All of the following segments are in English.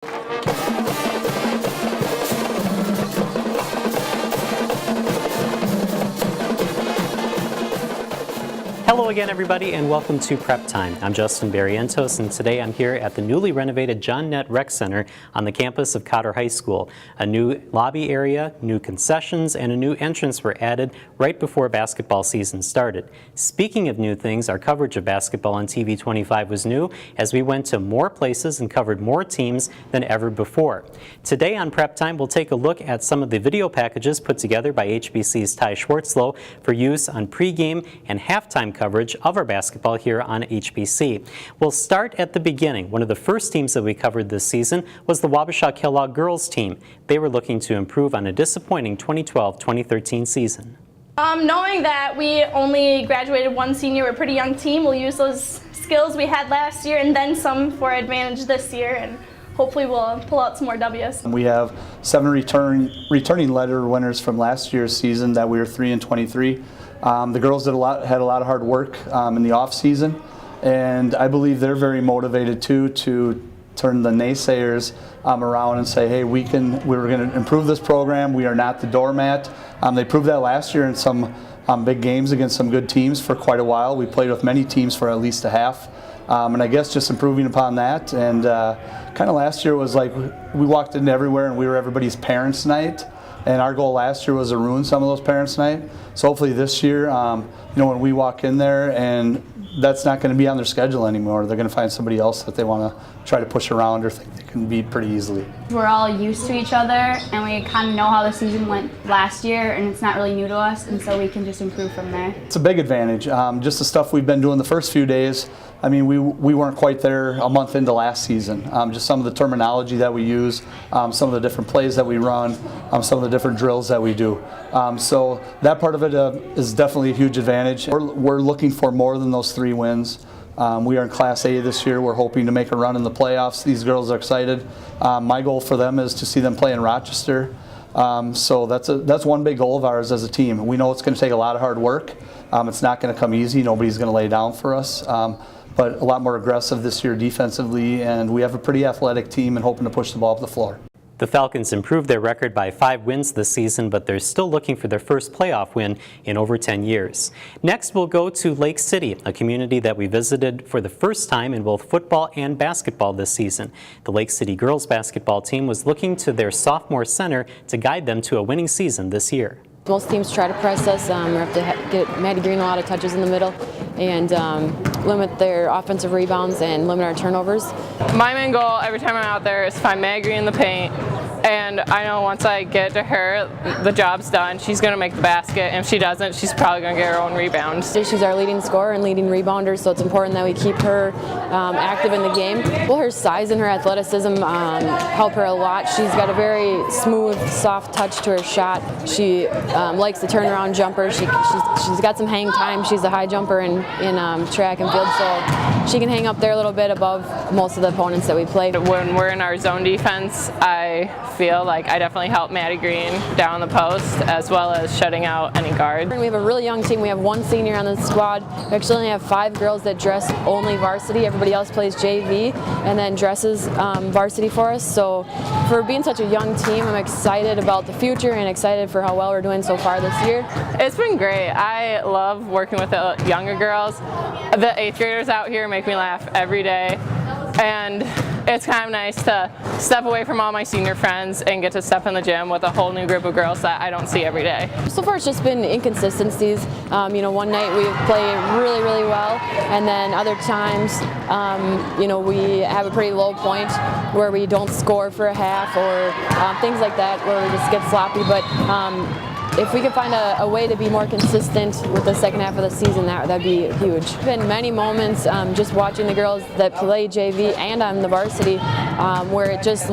Hello again, everybody, and welcome to Prep Time. I'm Justin Barrientos, and today I'm here at the newly renovated John Nett Rec Center on the campus of Cotter High School. A new lobby area, new concessions, and a new entrance were added right before basketball season started. Speaking of new things, our coverage of basketball on TV 25 was new as we went to more places and covered more teams than ever before. Today on Prep Time, we'll take a look at some of the video packages put together by HBC's Ty Schwartzlow for use on pregame and halftime coverage of our basketball here on HBC. We'll start at the beginning. One of the first teams that we covered this season was the Wabasha Kellogg girls team. They were looking to improve on a disappointing 2012-2013 season. Knowing that we only graduated one senior, we're a pretty young team, we'll use those skills we had last year and then some for advantage this year, and hopefully we'll pull out some more W's. We have 7 returning letter winners from last year's season that we were 3-23. The girls had a lot of hard work in the off season, and I believe they're very motivated too to turn the naysayers around and say, hey, we're going to improve this program. We are not the doormat. They proved that last year in some big games against some good teams for quite a while. We played with many teams for at least a half. And I guess just improving upon that, and kind of last year was like we walked in everywhere and we were everybody's parents' night. And our goal last year was to ruin some of those parents' night. So hopefully this year, when we walk in there, and that's not going to be on their schedule anymore. They're going to find somebody else that they want to try to push around or think they can beat pretty easily. We're all used to each other, and we kind of know how the season went last year, and it's not really new to us, and so we can just improve from there. It's a big advantage. Just the stuff we've been doing the first few days. I mean, we weren't quite there a month into last season. Just some of the terminology that we use, some of the different plays that we run, some of the different drills that we do. So that part of it is definitely a huge advantage. We're looking for more than those 3 wins. We are in Class A this year. We're hoping to make a run in the playoffs. These girls are excited. My goal for them is to see them play in Rochester. So that's one big goal of ours as a team. We know it's going to take a lot of hard work. It's not going to come easy. Nobody's going to lay down for us. But a lot more aggressive this year defensively, and we have a pretty athletic team and hoping to push the ball up the floor. The Falcons improved their record by 5 wins this season, but they're still looking for their first playoff win in over 10 years. Next, we'll go to Lake City, a community that we visited for the first time in both football and basketball this season. The Lake City girls basketball team was looking to their sophomore center to guide them to a winning season this year. Most teams try to press us. We have to get Maddie Green a lot of touches in the middle and limit their offensive rebounds and limit our turnovers. My main goal every time I'm out there is to find Maddie Green in the paint. And I know once I get to her, the job's done. She's going to make the basket, and if she doesn't, she's probably going to get her own rebounds. She's our leading scorer and leading rebounder, so it's important that we keep her active in the game. Well, her size and her athleticism help her a lot. She's got a very smooth, soft touch to her shot. She likes the turnaround jumper. She's got some hang time. She's a high jumper in track and field, so she can hang up there a little bit above most of the opponents that we play. When we're in our zone defense, I feel like I definitely help Maddie Green down the post as well as shutting out any guard. We have a really young team. We have 1 senior on the squad. We actually only have 5 girls that dress only varsity. Everybody else plays JV and then dresses varsity for us. So for being such a young team, I'm excited about the future and excited for how well we're doing so far this year. It's been great. I love working with the younger girls. The 8th graders out here make me laugh every day, and it's kind of nice to step away from all my senior friends and get to step in the gym with a whole new group of girls that I don't see every day. So far it's just been inconsistencies. One night we play really, really well, and then other times, we have a pretty low point where we don't score for a half or things like that where we just get sloppy. But if we could find a way to be more consistent with the second half of the season, that'd be huge. There's been many moments just watching the girls that play JV and on the varsity where it just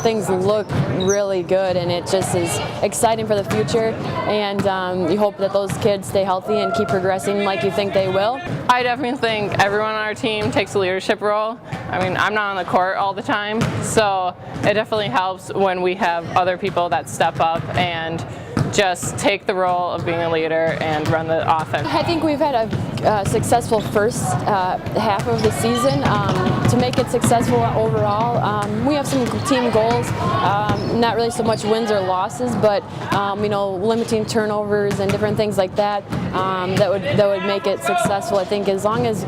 things look really good, and it just is exciting for the future, and you hope that those kids stay healthy and keep progressing like you think they will. I definitely think everyone on our team takes a leadership role. I mean, I'm not on the court all the time, so it definitely helps when we have other people that step up and just take the role of being a leader and run the offense. I think we've had a successful first half of the season. To make it successful overall, we have some team goals. Not really so much wins or losses, but limiting turnovers and different things like that. That would make it successful. I think as long as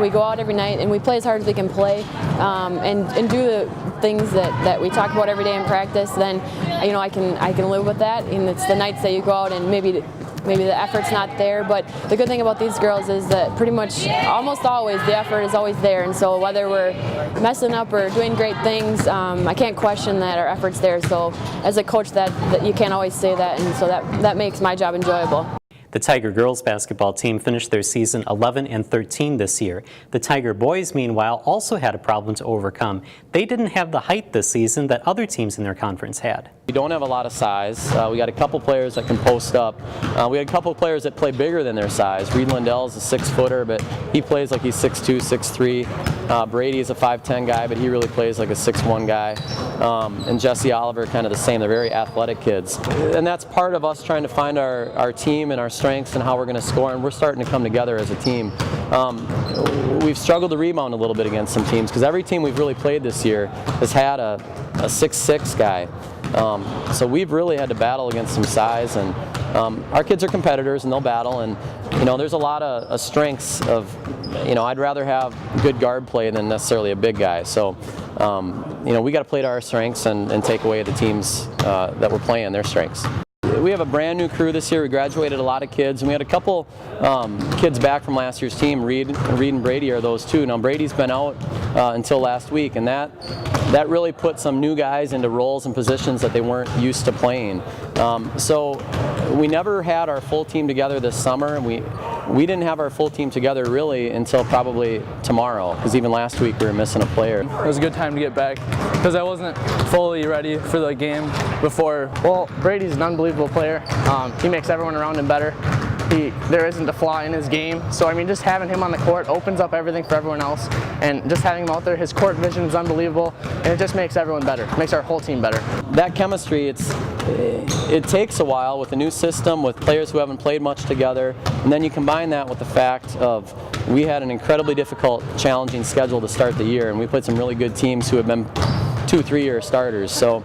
we go out every night and we play as hard as we can play, and do the things that we talk about every day in practice, then I can live with that. And it's the nights that you go out and maybe the effort's not there, but the good thing about these girls is that pretty much almost always the effort is always there, and so whether we're messing up or doing great things, I can't question that our effort's there. So as a coach, that you can't always say that, and so that makes my job enjoyable. The Tiger girls basketball team finished their season 11-13 this year. The Tiger boys, meanwhile, also had a problem to overcome. They didn't have the height this season that other teams in their conference had. We don't have a lot of size. We got a couple players that can post up. We had a couple players that play bigger than their size. Reed Lindell's a 6-footer, but he plays like he's 6'2", 6'3". Brady is a 5'10" guy, but he really plays like a 6'1" guy. And Jesse Oliver, kind of the same. They're very athletic kids. And that's part of us trying to find our team and our strengths and how we're going to score, and we're starting to come together as a team. We've struggled to rebound a little bit against some teams because every team we've really played this year has had a 6'6" guy. So we've really had to battle against some size, and our kids are competitors and they'll battle, and there's a lot of strengths of, I'd rather have good guard play than necessarily a big guy. So we got to play to our strengths and take away the teams that we're playing their strengths. We have a brand new crew this year. We graduated a lot of kids, and we had a couple kids back from last year's team. Reed and Brady are those two. Now Brady's been out until last week, and that really put some new guys into roles and positions that they weren't used to playing. So we never had our full team together this summer, and we didn't have our full team together really until probably tomorrow, because even last week we were missing a player. It was a good time to get back because I wasn't fully ready for the game before. Well, Brady's an unbelievable player. He makes everyone around him better. There isn't a flaw in his game. So, just having him on the court opens up everything for everyone else. And just having him out there, his court vision is unbelievable. And it just makes everyone better. It makes our whole team better. That chemistry, it takes a while with a new system, with players who haven't played much together. And then you combine that with the fact of we had an incredibly difficult, challenging schedule to start the year. And we played some really good teams who have been 2-3-year starters. So,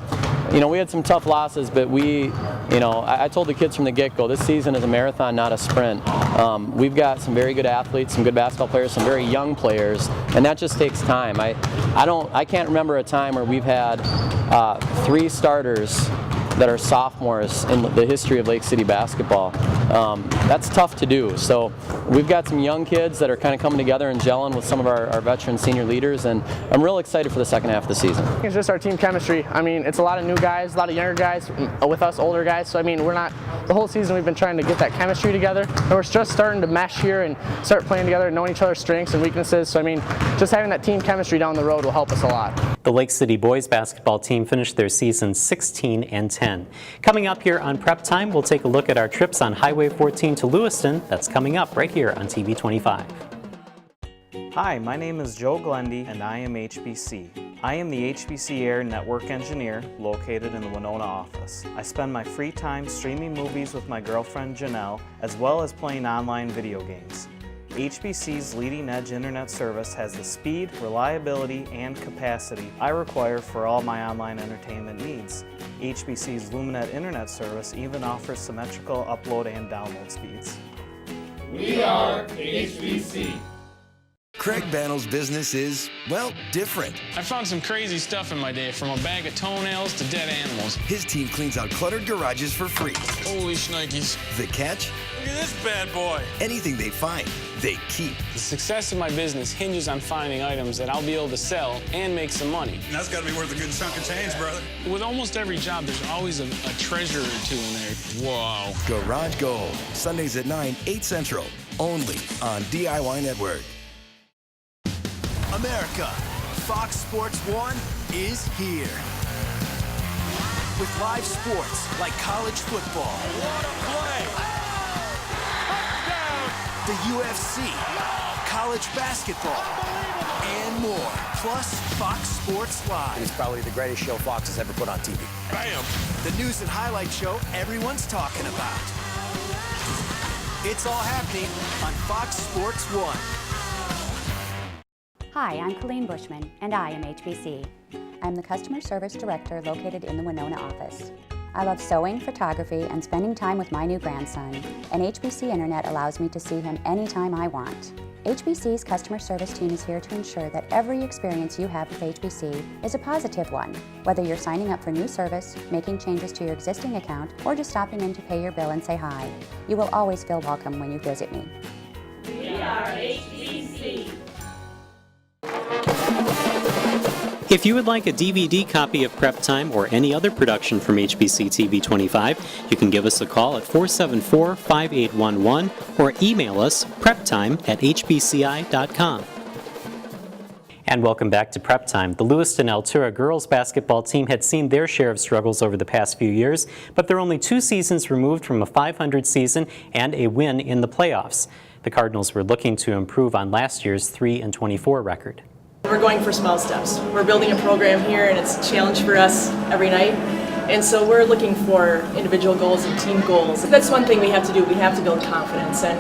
we had some tough losses, but I told the kids from the get-go, this season is a marathon, not a sprint. We've got some very good athletes, some good basketball players, some very young players, and that just takes time. I can't remember a time where we've had 3 starters that are sophomores in the history of Lake City basketball. That's tough to do. So we've got some young kids that are kind of coming together and gelling with some of our veteran senior leaders, and I'm real excited for the second half of the season. It's just our team chemistry. It's a lot of new guys, a lot of younger guys with us older guys. So we're not, the whole season we've been trying to get that chemistry together, and we're just starting to mesh here and start playing together and knowing each other's strengths and weaknesses. So just having that team chemistry down the road will help us a lot. The Lake City boys basketball team finished their season 16-10. Coming up here on Prep Time, we'll take a look at our trips on Highway 14 to Lewiston. That's coming up right here on TV 25. Hi, my name is Joe Glendy and I am HBC. I am the HBC Air Network Engineer located in the Winona office. I spend my free time streaming movies with my girlfriend Janelle, as well as playing online video games. HBC's leading-edge internet service has the speed, reliability, and capacity I require for all my online entertainment needs. HBC's LumenNet internet service even offers symmetrical upload and download speeds. We are HBC. Craig Bannell's business is, well, different. I found some crazy stuff in my day, from a bag of toenails to dead animals. His team cleans out cluttered garages for free. Holy shnikes. The catch? Look at this bad boy. Anything they find, they keep. The success of my business hinges on finding items that I'll be able to sell and make some money. And that's got to be worth a good chunk of change, brother. With almost every job, there's always a treasure or two in there. Whoa. Garage Gold, Sundays at 9, 8 Central, only on DIY Network. America, Fox Sports 1 is here. With live sports like college football. What a play! Touchdown! The UFC, college basketball, and more. Plus Fox Sports Live. It's probably the greatest show Fox has ever put on TV. Bam! The news and highlight show everyone's talking about. It's all happening on Fox Sports 1. Hi, I'm Colleen Bushman, and I am HBC. I'm the Customer Service Director located in the Winona office. I love sewing, photography, and spending time with my new grandson, and HBC Internet allows me to see him anytime I want. HBC's customer service team is here to ensure that every experience you have with HBC is a positive one, whether you're signing up for new service, making changes to your existing account, or just stopping in to pay your bill and say hi. You will always feel welcome when you visit me. We are HBC. If you would like a DVD copy of Prep Time or any other production from HBC TV 25, you can give us a call at 474-5811 or email us preptime@hbci.com. And welcome back to Prep Time. The Lewiston Altura girls basketball team had seen their share of struggles over the past few years, but they're only 2 seasons removed from a 500 season and a win in the playoffs. The Cardinals were looking to improve on last year's 3-24 record. We're going for small steps. We're building a program here, and it's a challenge for us every night. And so we're looking for individual goals and team goals. That's one thing we have to do. We have to build confidence. And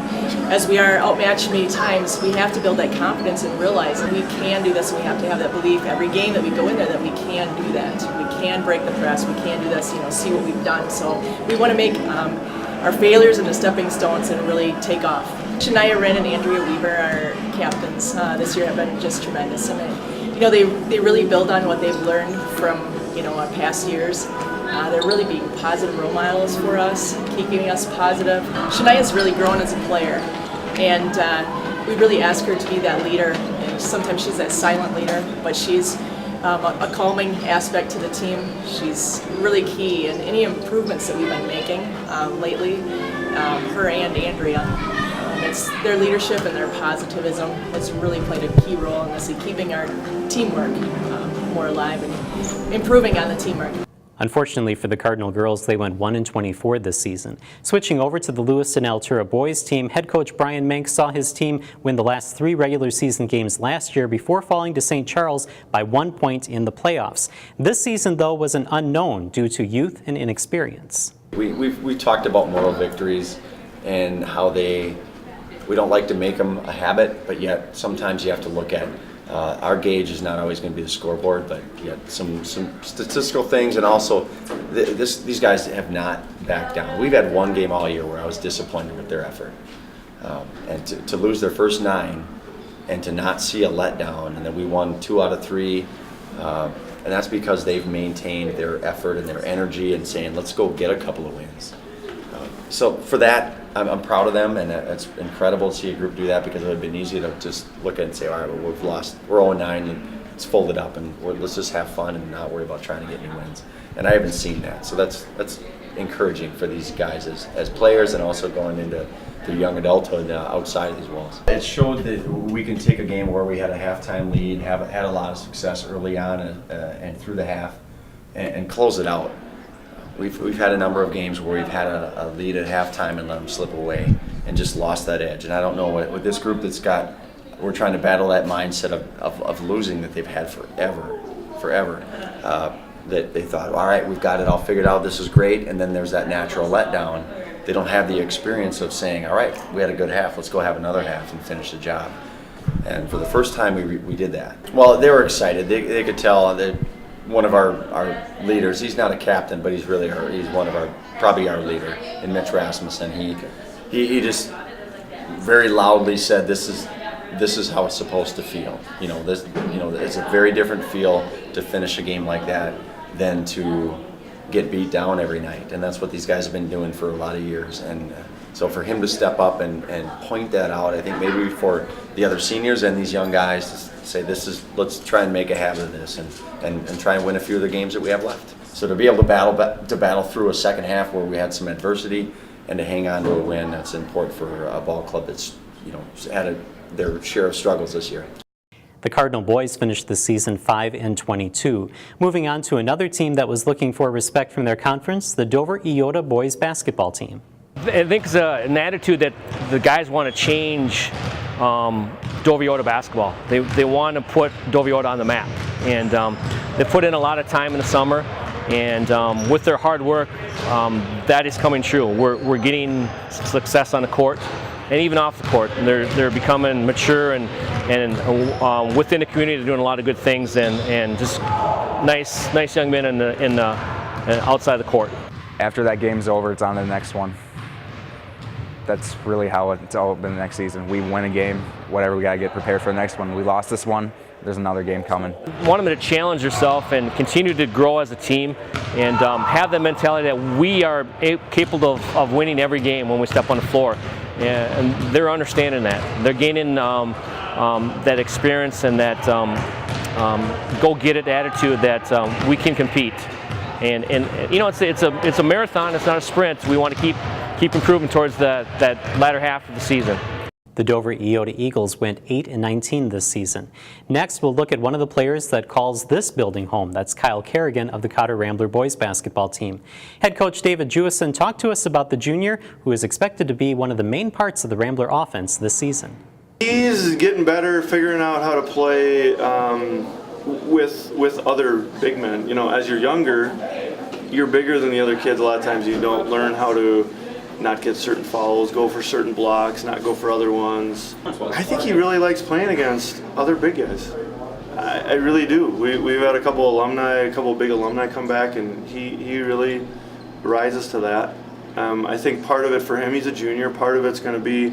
as we are outmatched many times, we have to build that confidence and realize that we can do this. And we have to have that belief every game that we go in there that we can do that. We can break the press. We can do this. See what we've done. So we want to make our failures into stepping stones and really take off. Shania Wren and Andrea Weaver, our captains this year, have been just tremendous. And they really build on what they've learned from our past years. They're really being positive role models for us, keeping us positive. Shania's really grown as a player, and we really ask her to be that leader. And sometimes she's that silent leader, but she's a calming aspect to the team. She's really key in any improvements that we've been making lately. Her and Andrea. It's their leadership and their positivism has really played a key role in this, in keeping our teamwork more alive and improving on the teamwork. Unfortunately for the Cardinal girls, they went 1-24 this season. Switching over to the Lewiston Altura boys team, head coach Brian Mank saw his team win the last 3 regular season games last year before falling to St. Charles by 1 point in the playoffs. This season, though, was an unknown due to youth and inexperience. We talked about moral victories and how we don't like to make them a habit, but yet sometimes you have to look at our gauge is not always going to be the scoreboard, but yet some statistical things, and also these guys have not backed down. We've had 1 game all year where I was disappointed with their effort, and to lose their first 9 and to not see a letdown, and then we won 2 out of 3, and that's because they've maintained their effort and their energy and saying, let's go get a couple of wins. So for that, I'm proud of them, and it's incredible to see a group do that, because it would have been easy to just look at and say, all right, well, we've lost, we're 0-9, and it's folded up, and let's just have fun and not worry about trying to get any wins. And I haven't seen that, so that's encouraging for these guys as players, and also going into their young adulthood outside of these walls. It showed that we can take a game where we had a halftime lead, had a lot of success early on and through the half, and close it out. We've had a number of games where we've had a lead at halftime and let them slip away and just lost that edge. And I don't know, with this group we're trying to battle that mindset of losing that they've had forever, that they thought, all right, we've got it all figured out, this is great, and then there's that natural letdown. They don't have the experience of saying, all right, we had a good half, let's go have another half and finish the job. And for the first time, we did that. Well, they were excited. They could tell that one of our leaders, he's not a captain, but he's probably our leader, in Mitch Rasmussen. He just very loudly said, this is how it's supposed to feel. It's a very different feel to finish a game like that than to get beat down every night, and that's what these guys have been doing for a lot of years. And so for him to step up and point that out, I think maybe for the other seniors and these young guys to say, let's try and make a habit of this and try and win a few of the games that we have left. So to be able to battle through a second half where we had some adversity and to hang on to a win, that's important for a ball club that's had their share of struggles this year. The Cardinal boys finished the season 5-22. Moving on to another team that was looking for respect from their conference, the Dover Iota boys basketball team. I think it's an attitude that the guys want to change Dover Iota basketball. They want to put Dover Iota on the map, and they put in a lot of time in the summer. And with their hard work, that is coming true. We're getting success on the court and even off the court. They're becoming mature and within the community, they're doing a lot of good things and just nice young men outside the court. After that game's over, it's on to the next one. That's really how it's all been the next season. We win a game, whatever, we got to get prepared for the next one. We lost this one, there's another game coming. Want them to challenge yourself and continue to grow as a team and have the mentality that we are capable of winning every game when we step on the floor. And they're understanding that. They're gaining that experience and that go-get-it attitude that we can compete. And you know, it's a marathon, it's not a sprint. We want to keep improving towards that latter half of the season. The Dover Iota Eagles went 8-19 this season. Next, we'll look at one of the players that calls this building home. That's Kyle Kerrigan of the Cotter Rambler boys basketball team. Head coach David Jewison talked to us about the junior, who is expected to be one of the main parts of the Rambler offense this season. He's getting better, figuring out how to play with other big men. You know, as you're younger, you're bigger than the other kids. A lot of times you don't learn how to not get certain fouls, go for certain blocks, not go for other ones. I think he really likes playing against other big guys. I really do. We've had a couple big alumni come back, and he really rises to that. I think part of it for him, he's a junior, part of it's going to be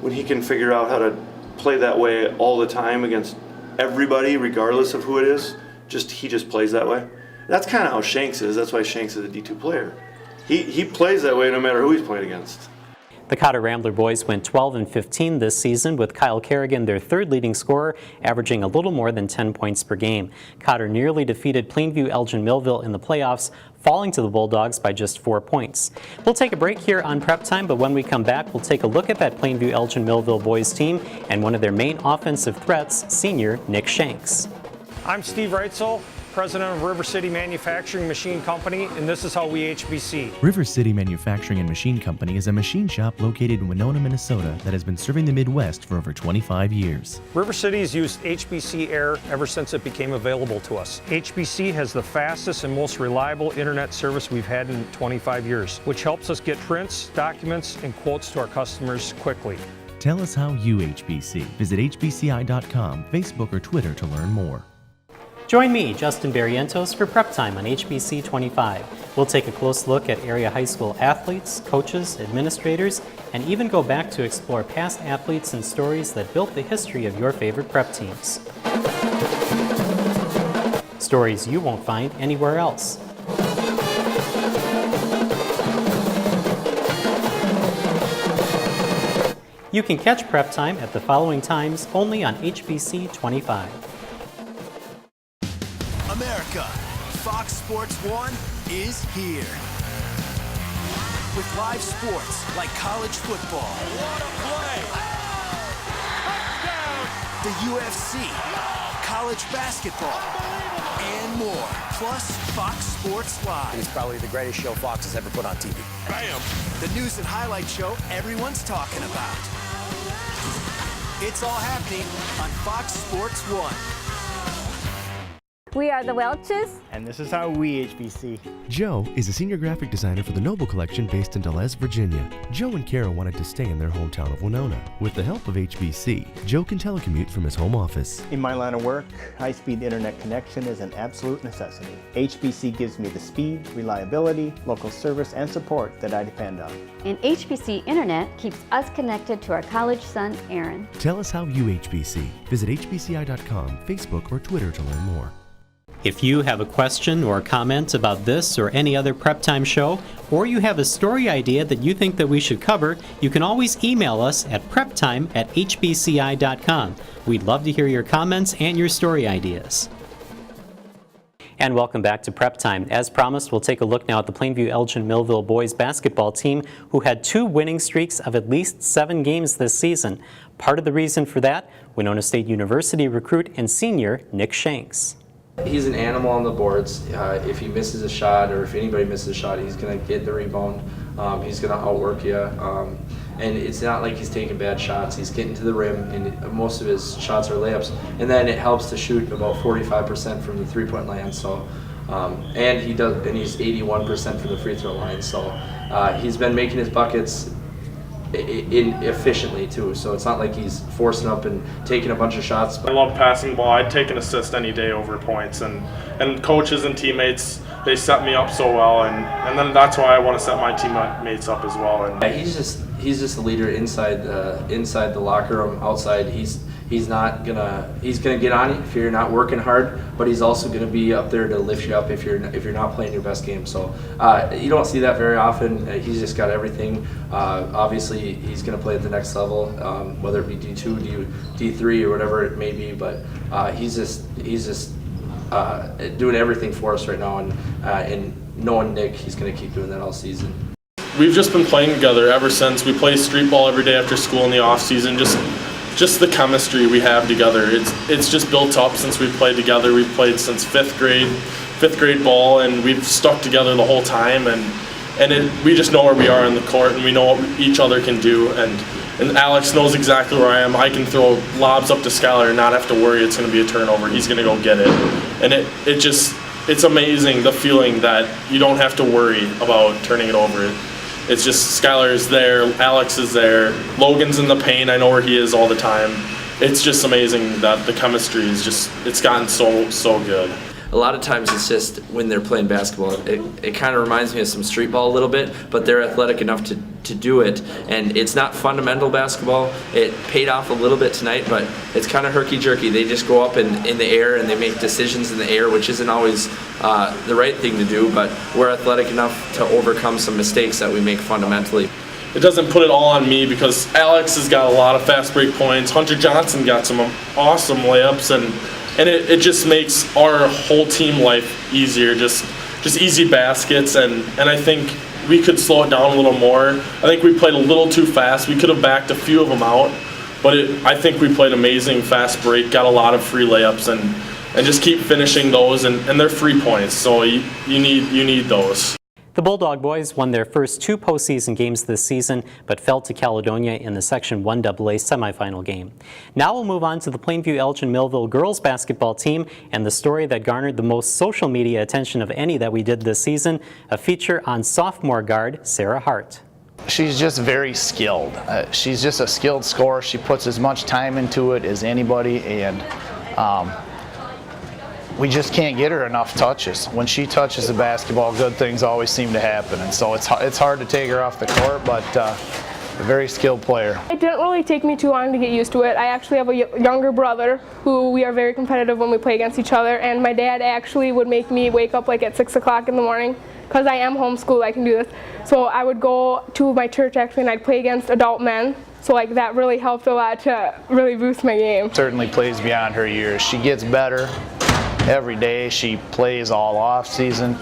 when he can figure out how to play that way all the time against everybody, regardless of who it is. He just plays that way. That's kind of how Shanks is. That's why Shanks is a D2 player. He plays that way no matter who he's playing against. The Cotter Rambler boys went 12-15 this season, with Kyle Kerrigan their third leading scorer, averaging a little more than 10 points per game. Cotter nearly defeated Plainview Elgin Millville in the playoffs, falling to the Bulldogs by just 4 points. We'll take a break here on Prep Time, but when we come back, we'll take a look at that Plainview Elgin Millville boys team and one of their main offensive threats, senior Nick Shanks. I'm Steve Reitzel, President of River City Manufacturing Machine Company, and this is how we HBC. River City Manufacturing and Machine Company is a machine shop located in Winona, Minnesota that has been serving the Midwest for over 25 years. River City has used HBC Air ever since it became available to us. HBC has the fastest and most reliable internet service we've had in 25 years, which helps us get prints, documents, and quotes to our customers quickly. Tell us how you HBC. Visit hbci.com, Facebook, or Twitter to learn more. Join me, Justin Barrientos, for Prep Time on HBC 25. We'll take a close look at area high school athletes, coaches, administrators, and even go back to explore past athletes and stories that built the history of your favorite prep teams. Stories you won't find anywhere else. You can catch Prep Time at the following times only on HBC 25. America, Fox Sports 1 is here. With live sports like college football, the UFC, college basketball, and more. Plus Fox Sports Live. It's probably the greatest show Fox has ever put on TV. Bam! The news and highlight show everyone's talking about. It's all happening on Fox Sports 1. We are the Welches. And this is how we HBC. Joe is a senior graphic designer for the Noble Collection based in Deleuze, Virginia. Joe and Kara wanted to stay in their hometown of Winona. With the help of HBC, Joe can telecommute from his home office. In my line of work, high-speed internet connection is an absolute necessity. HBC gives me the speed, reliability, local service, and support that I depend on. And HBC Internet keeps us connected to our college son, Aaron. Tell us how you HBC. Visit hbci.com, Facebook, or Twitter to learn more. If you have a question or comment about this or any other Prep Time show, or you have a story idea that you think that we should cover, you can always email us at preptime@hbci.com. We'd love to hear your comments and your story ideas. And welcome back to Prep Time. As promised, we'll take a look now at the Plainview Elgin Millville boys basketball team, who had 2 winning streaks of at least 7 games this season. Part of the reason for that, Winona State University recruit and senior Nick Shanks. He's an animal on the boards. If he misses a shot, or if anybody misses a shot, he's going to get the rebound. He's going to outwork you. And it's not like he's taking bad shots. He's getting to the rim, and most of his shots are layups. And then it helps to shoot about 45% from the three-point land. So And he's 81% from the free throw line. So he's been making his buckets efficiently too. So it's not like he's forcing up and taking a bunch of shots. I love passing the ball. I'd take an assist any day over points, and coaches and teammates, they set me up so well, and then that's why I want to set my teammates up as well. And yeah, he's just a leader inside the locker room. Outside, he's gonna get on you if you're not working hard, but he's also gonna be up there to lift you up if you're not playing your best game. So you don't see that very often. He's just got everything. Obviously, he's gonna play at the next level, whether it be D2, D3, or whatever it may be. But he's just doing everything for us right now, and knowing Nick, he's gonna keep doing that all season. we've just been playing together ever since. We play street ball every day after school in the off season. Just the chemistry we have together. It's just built up since we've played together. We've played since fifth grade ball, and we've stuck together the whole time. We just know where we are in the court, and we know what each other can do. And Alex knows exactly where I am. I can throw lobs up to Skylar and not have to worry it's going to be a turnover. He's going to go get it. And it's amazing, the feeling that you don't have to worry about turning it over. It's just Skylar is there, Alex is there, Logan's in the paint, I know where he is all the time. It's just amazing that the chemistry is it's gotten so good. A lot of times it's just when they're playing basketball, it kind of reminds me of some street ball a little bit, but they're athletic enough to do it. And it's not fundamental basketball. It paid off a little bit tonight, but it's kind of herky-jerky. They just go up in the air and they make decisions in the air, which isn't always the right thing to do, but we're athletic enough to overcome some mistakes that we make fundamentally. It doesn't put it all on me because Alex has got a lot of fast break points. Hunter Johnson got some awesome layups, and it just makes our whole team life easier, just easy baskets, and I think we could slow it down a little more. I think we played a little too fast. We could have backed a few of them out, but I think we played amazing fast break, got a lot of free layups, and just keep finishing those, and they're free points, so you need those. The Bulldog boys won their first 2 postseason games this season, but fell to Caledonia in the Section 1AA semifinal game. Now we'll move on to the Plainview Elgin Millville girls basketball team and the story that garnered the most social media attention of any that we did this season, a feature on sophomore guard Sarah Hart. She's just very skilled. She's just a skilled scorer. She puts as much time into it as anybody, and we just can't get her enough touches. When she touches the basketball, good things always seem to happen, and so it's hard to take her off the court, but a very skilled player. It didn't really take me too long to get used to it. I actually have a younger brother who we are very competitive when we play against each other, and my dad actually would make me wake up like at 6 o'clock in the morning. Because I am homeschooled, I can do this. So I would go to my church actually, and I'd play against adult men. So like that really helped a lot to really boost my game. Certainly plays beyond her years. She gets better every day. She plays all off season.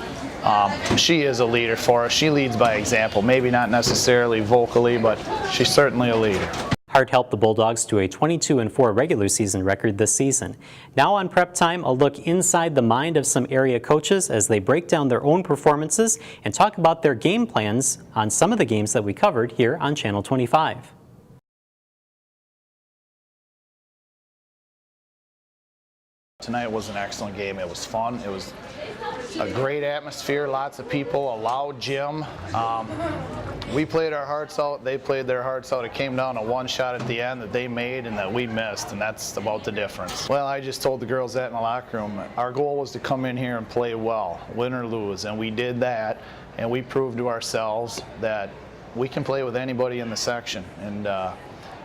She is a leader for us. She leads by example. Maybe not necessarily vocally, but she's certainly a leader. Hart helped the Bulldogs to a 22-4 regular season record this season. Now on Prep Time, a look inside the mind of some area coaches as they break down their own performances and talk about their game plans on some of the games that we covered here on Channel 25. Tonight was an excellent game. It was fun. It was a great atmosphere, lots of people, a loud gym. We played our hearts out, they played their hearts out. It came down to one shot at the end that they made and that we missed, and that's about the difference. Well, I just told the girls that in the locker room. Our goal was to come in here and play well, win or lose, and we did that, and we proved to ourselves that we can play with anybody in the section, and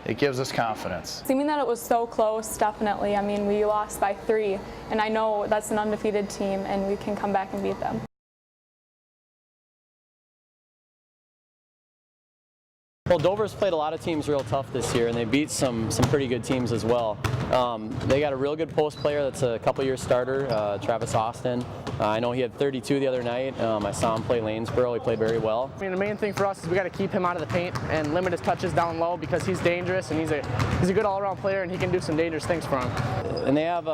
it gives us confidence. Seeming that it was so close, definitely. I mean, we lost by 3, and I know that's an undefeated team, and we can come back and beat them. Well, Dover's played a lot of teams real tough this year, and they beat some pretty good teams as well. They got a real good post player that's a couple-year starter, Travis Austin. I know he had 32 the other night. I saw him play Lanesboro. He played very well. I mean, the main thing for us is we got to keep him out of the paint and limit his touches down low because he's dangerous and he's a good all-around player and he can do some dangerous things for him. And they have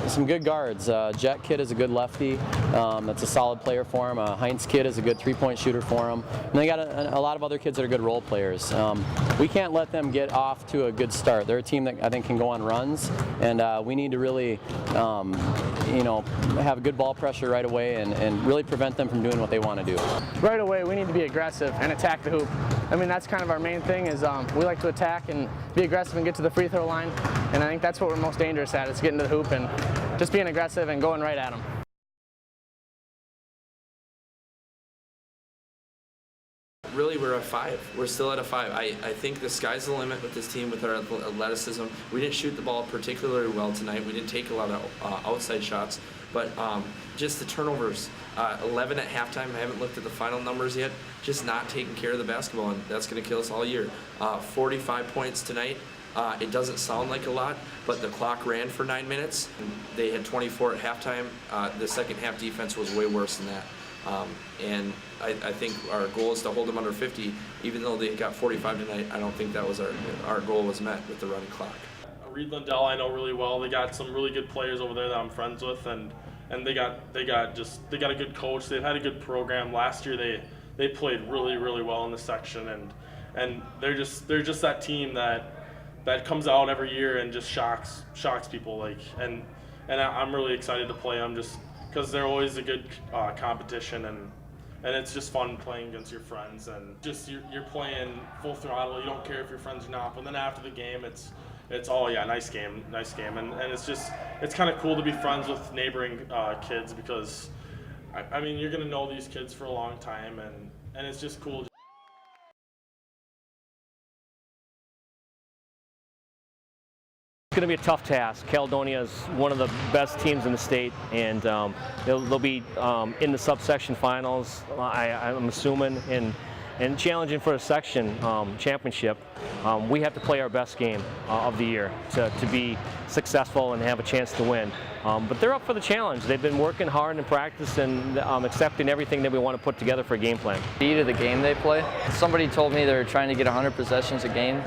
some good guards. Jet Kid is a good lefty. That's a solid player for him. Heinz Kid is a good three-point shooter for him. And they got a lot of other kids that are good role players. years. We can't let them get off to a good start. They're a team that I think can go on runs, and we need to really, have good ball pressure right away and really prevent them from doing what they want to do. Right away, we need to be aggressive and attack the hoop. I mean, that's kind of our main thing is we like to attack and be aggressive and get to the free throw line, and I think that's what we're most dangerous at, is getting to the hoop and just being aggressive and going right at them. Really, we're at 5. We're still at a 5. I think the sky's the limit with this team, with our athleticism. We didn't shoot the ball particularly well tonight. We didn't take a lot of outside shots, but just the turnovers. 11 at halftime. I haven't looked at the final numbers yet. Just not taking care of the basketball, and that's going to kill us all year. 45 points tonight. It doesn't sound like a lot, but the clock ran for 9 minutes. They had 24 at halftime. The second half defense was way worse than that. And I think our goal is to hold them under 50. Even though they got 45 tonight, I don't think that was our goal was met with the running clock. Reed Lindell I know really well. They got some really good players over there that I'm friends with, and they got a good coach. They've had a good program. Last year they played really well in the section, and they're just that team that comes out every year and just shocks people, and I'm really excited to play them just because they're always a good competition, and it's just fun playing against your friends, and just you're playing full throttle. You don't care if your friends are not, but then after the game it's oh yeah, nice game, and it's kind of cool to be friends with neighboring kids, because I mean, you're gonna know these kids for a long time, and it's just cool. It's going to be a tough task. Caledonia is one of the best teams in the state, and they'll be in the subsection finals, I'm assuming, and challenging for a section championship. We have to play our best game of the year to be successful and have a chance to win. But they're up for the challenge. They've been working hard in practice and accepting everything that we want to put together for a game plan. The speed of the game they play. Somebody told me they're trying to get 100 possessions a game,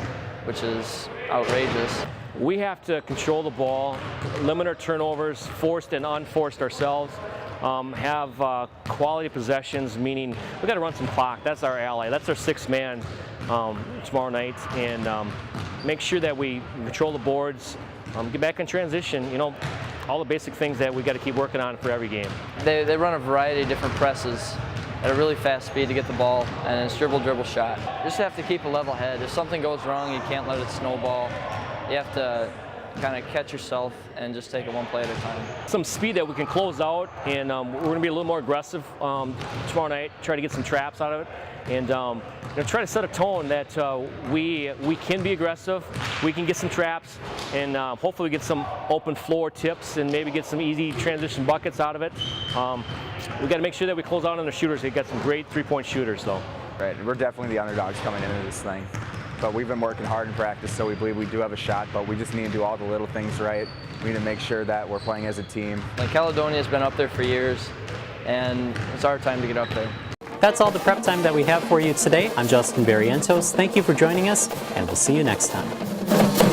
which is outrageous. We have to control the ball, limit our turnovers, forced and unforced ourselves, have quality possessions, meaning we got to run some clock. That's our ally. That's our sixth man tomorrow night, and make sure that we control the boards, get back in transition, all the basic things that we got to keep working on for every game. They run a variety of different presses at a really fast speed to get the ball, and it's dribble shot. You just have to keep a level head. If something goes wrong, you can't let it snowball. You have to kind of catch yourself and just take it one play at a time. Some speed that we can close out, and we're going to be a little more aggressive tomorrow night, try to get some traps out of it, and try to set a tone that we can be aggressive, we can get some traps, and hopefully get some open floor tips and maybe get some easy transition buckets out of it. We got to make sure that we close out on the shooters. We've got some great three-point shooters, though. Right, we're definitely the underdogs coming into this thing. But we've been working hard in practice, so we believe we do have a shot, but we just need to do all the little things right. We need to make sure that we're playing as a team. Caledonia has been up there for years, and it's our time to get up there. That's all the prep time that we have for you today. I'm Justin Barrientos. Thank you for joining us, and we'll see you next time.